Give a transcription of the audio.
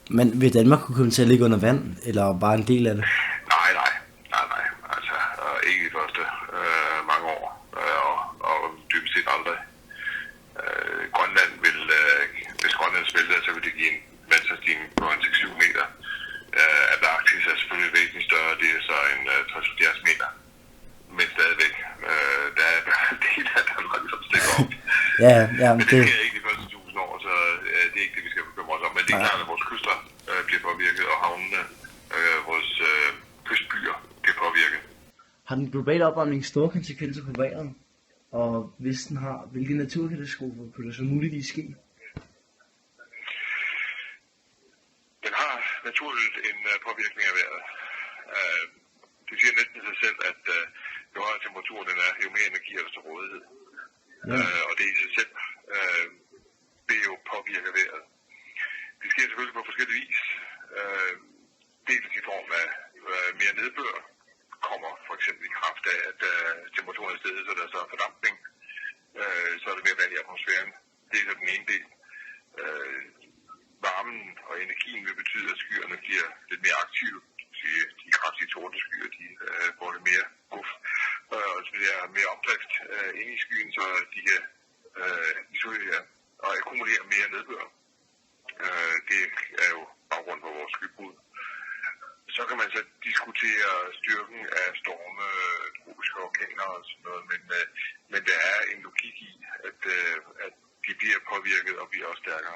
Men vil Danmark kunne komme til at ligge under vand, eller bare en del af det? Nej. Altså, ikke de første mange år, og dybest set aldrig. Grønland vil, hvis Grønland smelter, så vil det give en vandstigning på en 6-7 meter. Antarktis er selvfølgelig væsentligt større, det er så en 60-70 meter. Men stadigvæk, der er en del af Danmark, som stikker op. Ja, Men det det... sker ikke de første 1000 år, så det er ikke det, vi skal bekymre os om. Men det er klart, at vores kyster bliver påvirket, og havnene, vores kystbyer bliver påvirket. Har den globale opvarmning store konsekvenser på vejret? Og hvis den har, hvilke naturkatastrofer kunne der så muligvis ske? Den har naturligt en påvirkning af vejret. Det siger næsten sig selv, at jo højere temperaturen den er, jo mere energi er der til rådighed. Ja. Og det i sig selv vil jo påvirke vejret. Det sker selvfølgelig på forskellige vis. Dels i form af mere nedbør, kommer for eksempel i kraft af, at temperaturen er steget, så der er så fordampning, så er der mere vand i atmosfæren. Det er den ene del. Varmen og energien vil betyde, at skyerne bliver lidt mere aktive. De kraftige tordeskyer, de får det mere guf, og så bliver der mere opdrift inde i skyen, så de kan isolere og akkumulere mere nedbør. Det er jo baggrund for vores skybrud. Så kan man så diskutere styrken af storme, tropiske orkaner og sådan noget, men der er en logik i, at de bliver påvirket og bliver også stærkere.